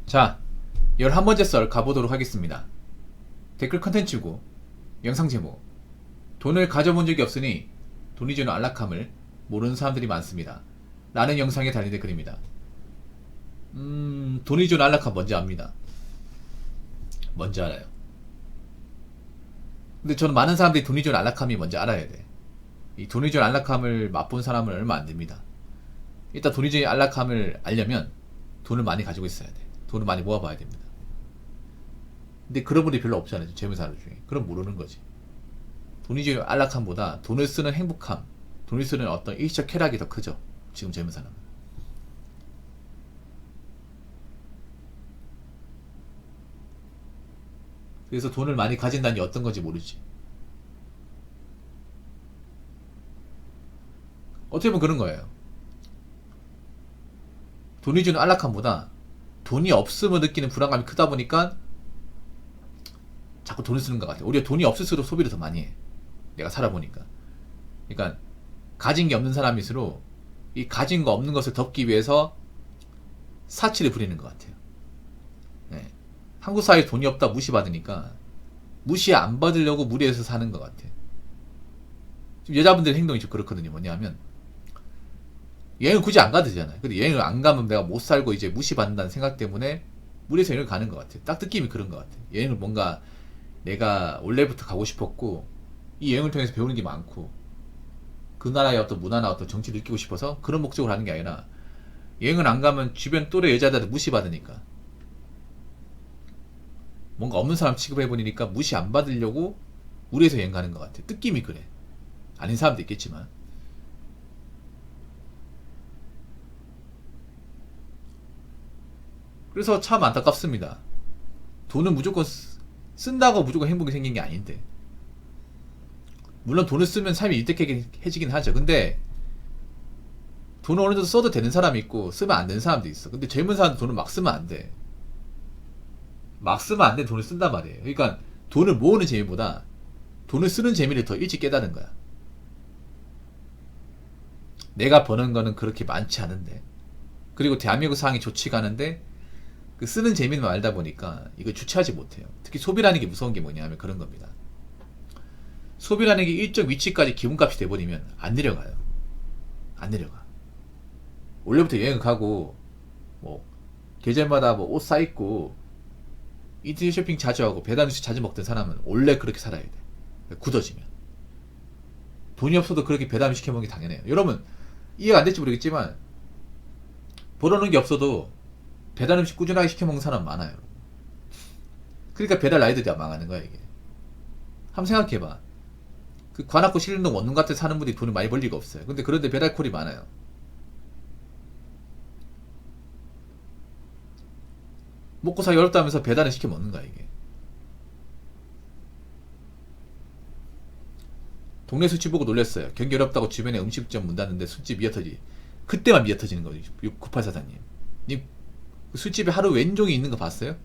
자, 11번째 썰 가보도록 하겠습니다. 댓글 컨텐츠고 영상 제목: 돈을 가져본 적이 없으니 돈이 주는 안락함을 모르는 사람들이 많습니다 라는 영상에 달린 댓글입니다. 돈이 주는 안락함 뭔지 압니다. 뭔지 알아요. 근데 저는 많은 사람들이 돈이 주는 안락함이 뭔지 알아야 돼. 이 돈이 주는 안락함을 맛본 사람은 얼마 안 됩니다. 일단 돈이 주는 안락함을 알려면 돈을 많이 가지고 있어야 돼. 돈을 많이 모아봐야 됩니다. 근데 그런 분이 별로 없잖아요, 재무사들 중에. 그럼 모르는 거지. 돈이 주는 안락함보다 돈을 쓰는 행복함, 돈을 쓰는 어떤 일시적 쾌락이 더 크죠, 지금 재무사는. 그래서 돈을 많이 가진다는 게 어떤 건지 모르지. 어떻게 보면 그런 거예요. 돈이 주는 안락함보다 돈이 없으면 느끼는 불안감이 크다 보니까 자꾸 돈을 쓰는 것 같아요. 오히려 돈이 없을수록 소비를 더 많이 해. 내가 살아보니까. 그러니까 가진 게 없는 사람일수록 이 가진 거 없는 것을 덮기 위해서 사치를 부리는 것 같아요. 네. 한국 사회에 돈이 없다 무시받으니까 무시 안 받으려고 무리해서 사는 것 같아. 지금 여자분들의 행동이 좀 그렇거든요. 뭐냐면 여행을 굳이 안 가도 되잖아요. 근데 여행을 안 가면 내가 못 살고 이제 무시받는다는 생각 때문에 무리해서 여행을 가는 것 같아요. 딱 느낌이 그런 것 같아요. 여행을 뭔가 내가 원래부터 가고 싶었고 이 여행을 통해서 배우는 게 많고 그 나라의 어떤 문화나 어떤 정치를 느끼고 싶어서 그런 목적으로 하는 게 아니라 여행을 안 가면 주변 또래 여자들한테 무시받으니까 뭔가 없는 사람 취급해버리니까 무시 안 받으려고 무리해서 여행 가는 것 같아요. 느낌이 그래. 아닌 사람도 있겠지만. 그래서 참 안타깝습니다. 돈은 무조건 쓴다고 무조건 행복이 생긴 게 아닌데, 물론 돈을 쓰면 삶이 유득해지긴 하죠. 근데 돈을 어느 정도 써도 되는 사람이 있고 쓰면 안 되는 사람도 있어. 근데 젊은 사람도 돈을 막 쓰면 안 돼. 막 쓰면 안 돼. 돈을 쓴단 말이에요. 그러니까 돈을 모으는 재미보다 돈을 쓰는 재미를 더 일찍 깨달은 거야. 내가 버는 거는 그렇게 많지 않은데, 그리고 대한민국 상황이 좋지가 않은데 그 쓰는 재미는 알다 보니까 이걸 주체하지 못해요. 특히 소비라는 게 무서운 게 뭐냐면 그런 겁니다. 소비라는 게 일정 위치까지 기본값이 돼버리면 안 내려가요. 안 내려가. 원래부터 여행을 가고 뭐 계절마다 뭐 옷 사입고 인터넷 쇼핑 자주 하고 배달 음식 자주 먹던 사람은 원래 그렇게 살아야 돼. 굳어지면. 돈이 없어도 그렇게 배달 음식 해먹는 게 당연해요. 여러분 이해가 안 될지 모르겠지만 벌어놓은 게 없어도 배달 음식 꾸준하게 시켜먹는 사람 많아요. 그러니까 배달 라이더들이 망하는 거야 이게. 한번 생각해봐. 그 관악구 신림동 원룸 같은 사는 분이 돈을 많이 벌 리가 없어요. 근데 그런데 배달콜이 많아요. 먹고 살기 어렵다면서 배달을 시켜 먹는 거야 이게. 동네 술집 보고 놀랬어요. 경기 어렵다고 주변에 음식점 문 닫는데 술집 미어터지. 그때만 미어터지는 거죠. 9844님. 님 술집에 하루 왼종이 있는 거 봤어요?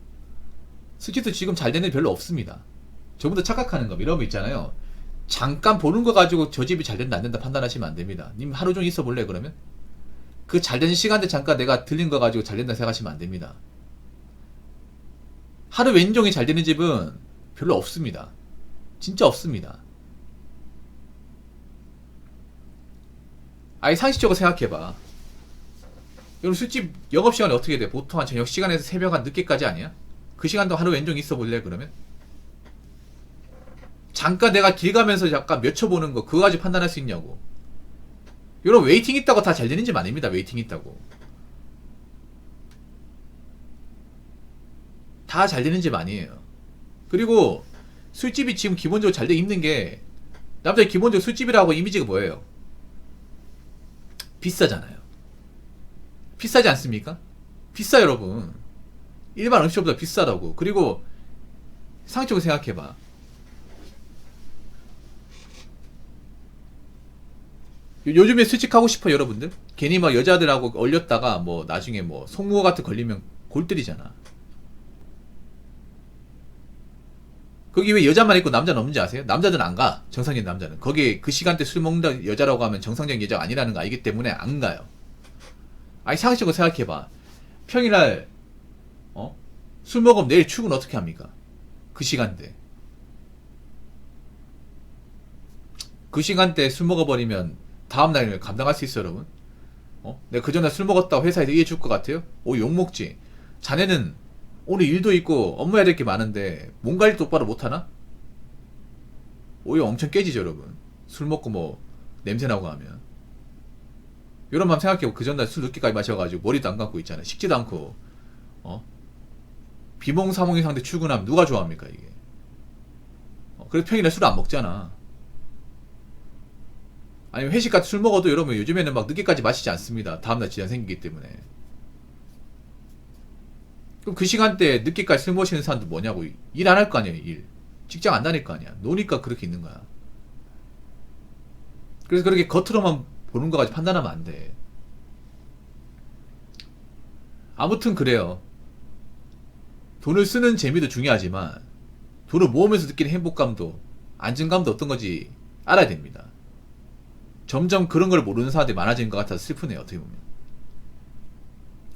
술집도 지금 잘 되는 데 별로 없습니다. 저분도 착각하는 거 이런 거 있잖아요. 잠깐 보는 거 가지고 저 집이 잘 된다 안 된다 판단하시면 안 됩니다. 님 하루 종일 있어 볼래 그러면? 그 잘 되는 시간대 잠깐 내가 들린 거 가지고 잘 된다 생각하시면 안 됩니다. 하루 왼종이 잘 되는 집은 별로 없습니다. 진짜 없습니다. 아예 상식적으로 생각해봐. 여러분 술집 영업시간이 어떻게 돼? 보통 한 저녁 시간에서 새벽 한 늦게까지 아니야? 그 시간도 하루 왼종 있어 볼래 그러면? 잠깐 내가 길 가면서 잠깐 몇 초 보는 거 그거 가지고 판단할 수 있냐고. 여러분 웨이팅 있다고 다 잘 되는 집 아닙니다. 웨이팅 있다고 다 잘 되는 집 아니에요. 그리고 술집이 지금 기본적으로 잘 돼 있는 게, 남자의 기본적으로 술집이라고 이미지가 뭐예요? 비싸잖아요. 비싸지 않습니까? 비싸 여러분. 일반 음식보다 비싸다고. 그리고 상식적으로 생각해봐. 요즘에 술집 하고 싶어 여러분들? 괜히 막 여자들하고 얼렸다가 뭐 나중에 뭐 송무호 같은 걸리면 골 때리잖아. 거기 왜 여자만 있고 남자는 없는지 아세요? 남자들은 안 가. 정상적인 남자는. 거기 그 시간대 술 먹는다 여자라고 하면 정상적인 여자가 아니라는 거 알기 때문에 안 가요. 아니 상식적으로 생각해봐. 평일날 어? 술 먹으면 내일 출근 어떻게 합니까? 그 시간대. 그 시간대에 술 먹어버리면 다음날 감당할 수 있어요, 여러분? 내가 그 전에 술 먹었다고 회사에서 이해해 줄 것 같아요? 욕먹지. 자네는 오늘 일도 있고 업무 해야 될 게 많은데 몸 관리 똑바로 못하나? 오히려 엄청 깨지죠, 여러분. 술 먹고 뭐 냄새나고 하면. 이런 마음 생각해보고 그 전날 술 늦게까지 마셔가지고 머리도 안 감고 있잖아요. 식지도 않고. 비몽사몽의 상태 출근하면 누가 좋아합니까, 이게? 그래서 평일에 술 안 먹잖아. 아니면 회식 같은 술 먹어도 여러분 요즘에는 막 늦게까지 마시지 않습니다. 다음날 지장 생기기 때문에. 그럼 그 시간대에 늦게까지 술 마시는 사람들 뭐냐고. 일 안 할 거 아니에요, 일. 직장 안 다닐 거 아니야. 노니까 그렇게 있는 거야. 그래서 그렇게 겉으로만 보는 거 가지고 판단하면 안 돼. 아무튼 그래요. 돈을 쓰는 재미도 중요하지만 돈을 모으면서 느끼는 행복감도 안정감도 어떤 건지 알아야 됩니다. 점점 그런 걸 모르는 사람들이 많아지는 것 같아서 슬프네요. 어떻게 보면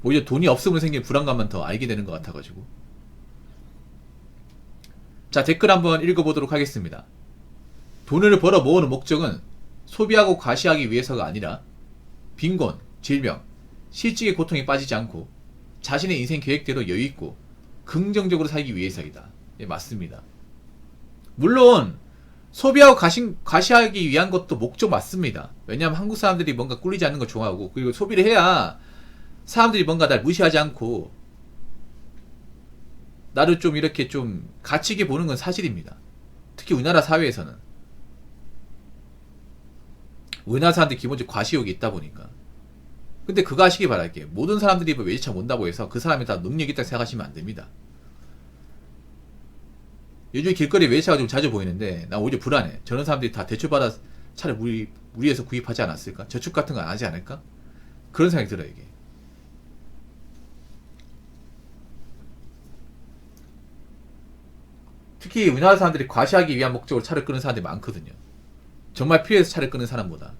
오히려 돈이 없으면 생긴 불안감만 더 알게 되는 것 같아가지고. 자, 댓글 한번 읽어보도록 하겠습니다. 돈을 벌어 모으는 목적은 소비하고 과시하기 위해서가 아니라 빈곤, 질병, 실직의 고통에 빠지지 않고 자신의 인생 계획대로 여유있고 긍정적으로 살기 위해서이다. 예, 맞습니다. 물론 소비하고 과시하기 위한 것도 목적 맞습니다. 왜냐하면 한국 사람들이 뭔가 꿀리지 않는 걸 좋아하고, 그리고 소비를 해야 사람들이 뭔가 날 무시하지 않고 나를 좀 이렇게 좀 가치 있게 보는 건 사실입니다. 특히 우리나라 사회에서는. 우리나라 사람들이 기본적으로 과시욕이 있다 보니까. 근데 그거 하시기 바랄게요. 모든 사람들이 외제차 몬다고 해서 그 사람이 다 능력이 있다고 생각하시면 안 됩니다. 요즘 길거리 외제차가 좀 자주 보이는데 나 오히려 불안해. 저런 사람들이 다 대출받아 차를 무리해서 구입하지 않았을까? 저축 같은 거 안 하지 않을까? 그런 생각이 들어요, 이게. 특히 우리나라 사람들이 과시하기 위한 목적으로 차를 끄는 사람들이 많거든요. 정말 필요해서 차를 끄는 사람보다,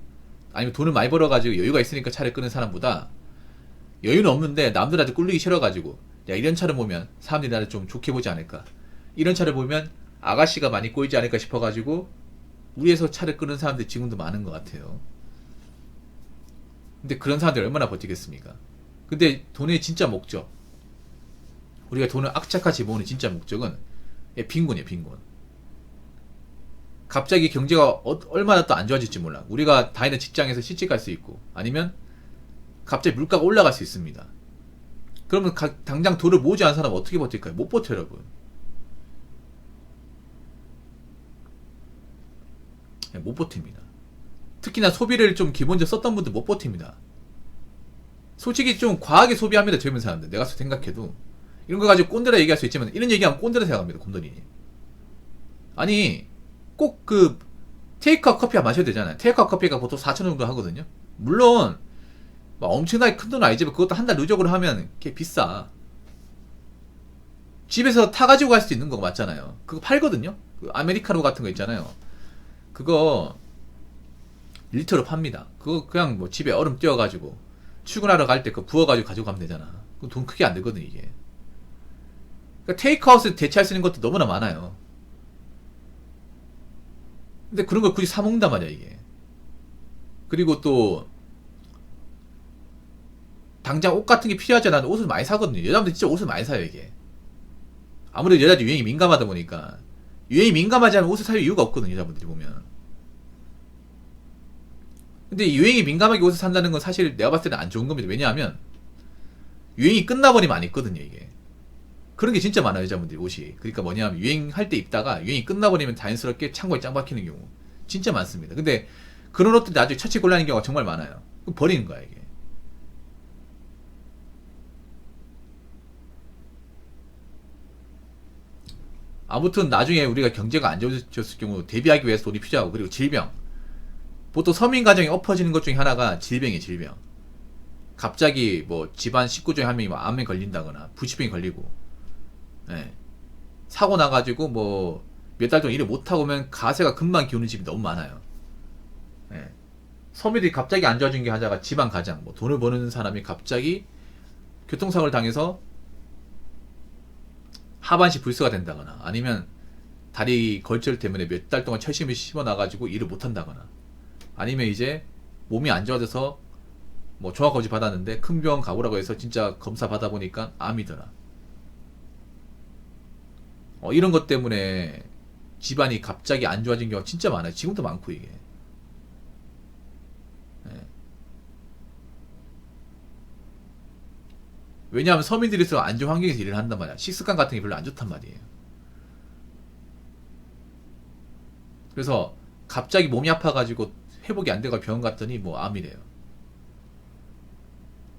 아니면 돈을 많이 벌어가지고 여유가 있으니까 차를 끄는 사람보다, 여유는 없는데 남들한테 꿀리기 싫어가지고 야, 이런 차를 보면 사람들이 나를 좀 좋게 보지 않을까, 이런 차를 보면 아가씨가 많이 꼬이지 않을까 싶어가지고 우리에서 차를 끄는 사람들이 지금도 많은 것 같아요. 근데 그런 사람들이 얼마나 버티겠습니까? 근데 돈의 진짜 목적, 우리가 돈을 악착같이 모으는 진짜 목적은 빈곤이에요, 빈곤. 갑자기 경제가 얼마나 또 안 좋아질지 몰라. 우리가 다니는 직장에서 실직할 수 있고, 아니면 갑자기 물가가 올라갈 수 있습니다. 그러면 당장 돈을 모으지 않은 사람은 어떻게 버틸까요? 못 버텨요, 여러분. 못 버팁니다. 특히나 소비를 좀 기본적으로 썼던 분들 못 버팁니다. 솔직히 좀 과하게 소비합니다, 젊은 사람들. 내가 생각해도 이런 거 가지고 꼰대라 얘기할 수 있지만, 이런 얘기하면 꼰대라 생각합니다, 곰돌이님. 아니, 꼭 그 테이크아웃 커피 마셔도 되잖아요. 테이크아웃 커피가 보통 4,000원 정도 하거든요. 물론 막 엄청나게 큰 돈은 아니지만 그것도 한 달 누적으로 하면 꽤 비싸. 집에서 타가지고 갈 수 있는 거 맞잖아요. 그거 팔거든요. 그 아메리카노 같은 거 있잖아요. 그거 리터로 팝니다. 그거 그냥 뭐 집에 얼음 띄워가지고 출근하러 갈 때 그거 부어가지고 가지고 가면 되잖아. 그거 돈 크게 안 들거든, 이게. 그러니까 테이크아웃을 대체할 수 있는 것도 너무나 많아요. 근데 그런 걸 굳이 사 먹는단 말이야, 이게. 그리고 또 당장 옷 같은 게 필요하지 않아도 옷을 많이 사거든요. 여자분들 진짜 옷을 많이 사요, 이게. 아무래도 여자들 유행이 민감하다 보니까. 유행이 민감하지 않으면 옷을 살 이유가 없거든요, 여자분들이 보면. 근데 유행이 민감하게 옷을 산다는 건 사실 내가 봤을 때는 안 좋은 겁니다. 왜냐하면 유행이 끝나버리면 안 입거든요, 이게. 그런 게 진짜 많아요, 여자분들이 옷이. 그러니까 뭐냐면 유행할 때 입다가 유행이 끝나버리면 자연스럽게 창고에 짱 박히는 경우 진짜 많습니다. 근데 그런 옷들이 나중에 처치 곤란한 경우가 정말 많아요. 그럼 버리는 거야, 이게. 아무튼 나중에 우리가 경제가 안 좋아졌을 경우 대비하기 위해서 돈이 필요하고, 그리고 질병. 보통 서민 가정이 엎어지는 것 중에 하나가 질병이에요, 질병. 갑자기 뭐 집안 식구 중에 한 명이 뭐 암에 걸린다거나 부치병이 걸리고, 예. 사고 나가지고 뭐 몇 달 동안 일을 못하고 오면 가세가 금방 기우는 집이 너무 많아요. 예. 서민들이 갑자기 안 좋아진 게 하나가 지방 가장, 뭐 돈을 버는 사람이 갑자기 교통사고를 당해서 하반신 불수가 된다거나 아니면 다리 걸절 때문에 몇 달 동안 철심을 씹어놔가지고 일을 못한다거나 아니면 이제 몸이 안 좋아져서 뭐 종합검진 받았는데 큰 병원 가보라고 해서 진짜 검사 받아보니까 암이더라. 이런 것 때문에 집안이 갑자기 안 좋아진 경우가 진짜 많아요. 지금도 많고 이게. 네. 왜냐하면 서민들일수록 안 좋은 환경에서 일을 한단 말이야. 식습관 같은 게 별로 안 좋단 말이에요. 그래서 갑자기 몸이 아파가지고 회복이 안 돼가 병원 갔더니 뭐 암이래요.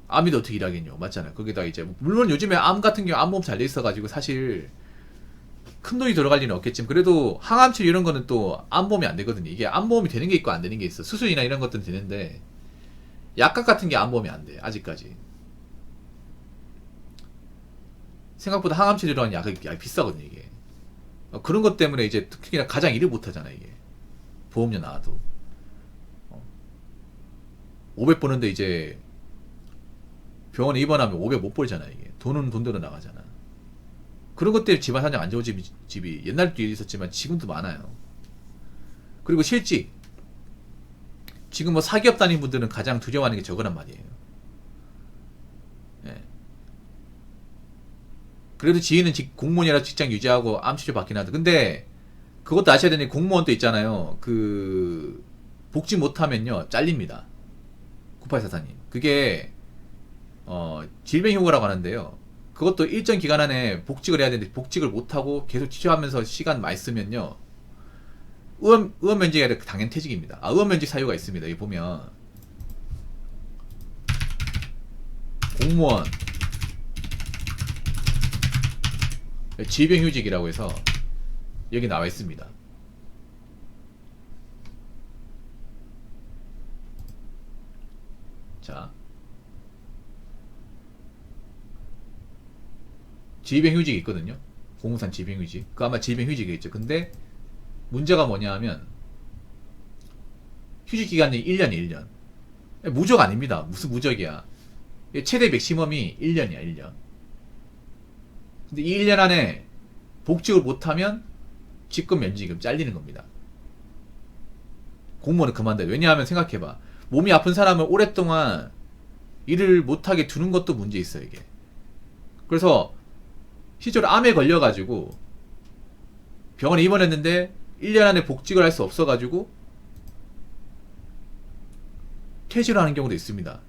암이 어떻게 일하겠냐. 맞잖아요. 거기다 이제 물론 요즘에 암 같은 경우 암보험 잘 돼 있어가지고 사실 큰 돈이 들어갈 일은 없겠지만 그래도 항암치료 이런 거는 또 암보험이 안 되거든요. 이게 암보험이 되는 게 있고 안 되는 게 있어. 수술이나 이런 것들은 되는데 약값 같은 게 암보험이 안 돼. 아직까지. 생각보다 항암치료 들어가는 약이 비싸거든요. 이게. 그런 것 때문에 이제 특히나 가장 일을 못 하잖아. 이게. 보험료 나와도. 500 버는데 이제 병원에 입원하면 500 못 벌잖아. 이게. 돈은 돈대로 나가잖아. 그런 것 때문에 집안 사정 안 좋은 집이 옛날도 있었지만 지금도 많아요. 그리고 실직. 지금 뭐 사기업 다니는 분들은 가장 두려워하는 게 저거란 말이에요. 예. 그래도 지인은 공무원이라 직장 유지하고 암치료 받긴 하다. 근데 그것도 아셔야 되는 게 공무원도 있잖아요. 그 복지 못하면요 잘립니다. 9844님. 그게 질병휴가라고 하는데요. 그것도 일정 기간 안에 복직을 해야 되는데 복직을 못하고 계속 취업하면서 시간 많이 쓰면요. 의원 면직이 아니라 당연 퇴직입니다. 의원 면직 사유가 있습니다. 여기 보면 공무원 질병휴직이라고 해서 여기 나와 있습니다. 자, 질병휴직이 있거든요. 공무산 질병휴직. 그 아마 질병휴직이겠죠. 근데 문제가 뭐냐 하면 휴직기간이 1년이 1년. 무적 아닙니다. 무슨 무적이야. 최대 맥시멈이 1년이야. 1년. 근데 이 1년 안에 복직을 못하면 직급 면직금 잘리는 겁니다. 공무원은 그만둬요. 왜냐하면 생각해봐. 몸이 아픈 사람을 오랫동안 일을 못하게 두는 것도 문제 있어요. 이게. 그래서 실제로 암에 걸려가지고 병원에 입원했는데 1년 안에 복직을 할 수 없어가지고 퇴직을 하는 경우도 있습니다.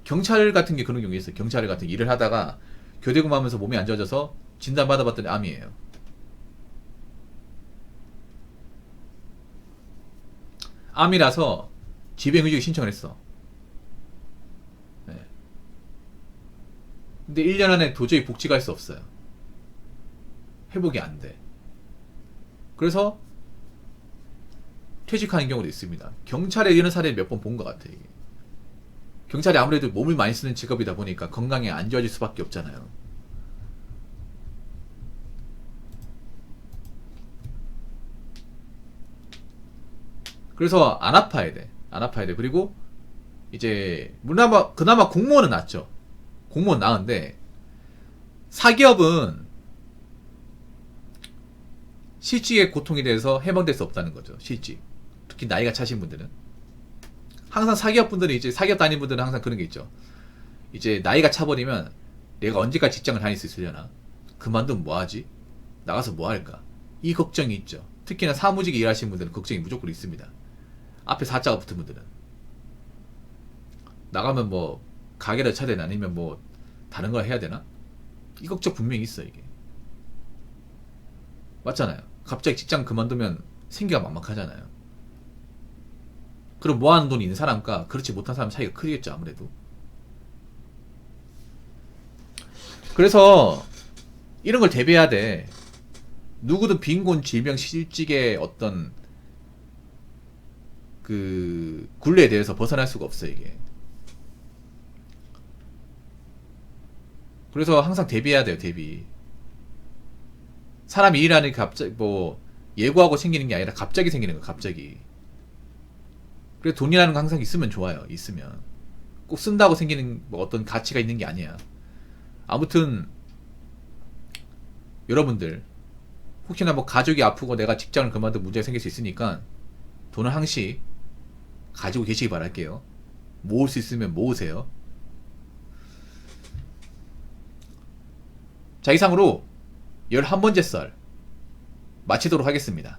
경찰 같은 게 그런 경우가 있어요. 경찰 같은 일을 하다가 교대근무하면서 몸이 안 좋아져서 진단받아봤더니 암이에요. 암이라서 질병휴직 신청을 했어. 네. 근데 1년 안에 도저히 복직할 수 없어요. 회복이 안 돼. 그래서 퇴직하는 경우도 있습니다. 경찰에 이런 사례를 몇 번 본 것 같아요. 이게. 경찰이 아무래도 몸을 많이 쓰는 직업이다 보니까 건강이 안 좋아질 수밖에 없잖아요. 그래서 안 아파야 돼. 안 아파야 돼. 그리고 이제 그나마 공무원은 낫죠. 공무원 나은데 사기업은 실직의 고통에 대해서 해방될 수 없다는 거죠. 실직. 특히 나이가 차신 분들은. 항상 사기업 분들은 이제 사기업 다니는 분들은 항상 그런 게 있죠. 이제 나이가 차버리면 내가 언제까지 직장을 다닐 수 있으려나? 그만두면 뭐하지? 나가서 뭐할까? 이 걱정이 있죠. 특히나 사무직에 일하시는 분들은 걱정이 무조건 있습니다. 앞에 4자가 붙은 분들은. 나가면 뭐 가게를 차야 되나 아니면 뭐 다른 걸 해야 되나? 이 걱정 분명히 있어 이게. 맞잖아요. 갑자기 직장 그만두면 생계가 막막하잖아요. 그럼 모아놓은 돈이 있는 사람과 그렇지 못한 사람 차이가 크겠죠 아무래도. 그래서 이런 걸 대비해야 돼. 누구든 빈곤, 질병, 실직의 어떤 그 굴레에 대해서 벗어날 수가 없어 이게. 그래서 항상 대비해야 돼요. 대비. 사람이 일하는 게 갑자기 뭐 예고하고 생기는 게 아니라 갑자기 생기는 거 갑자기. 그래서 돈이라는 거 항상 있으면 좋아요. 있으면 꼭 쓴다고 생기는 뭐 어떤 가치가 있는 게 아니야. 아무튼 여러분들 혹시나 뭐 가족이 아프고 내가 직장을 그만둬 문제가 생길 수 있으니까 돈을 항시 가지고 계시기 바랄게요. 모을 수 있으면 모으세요. 자, 이상으로 11번째 썰 마치도록 하겠습니다.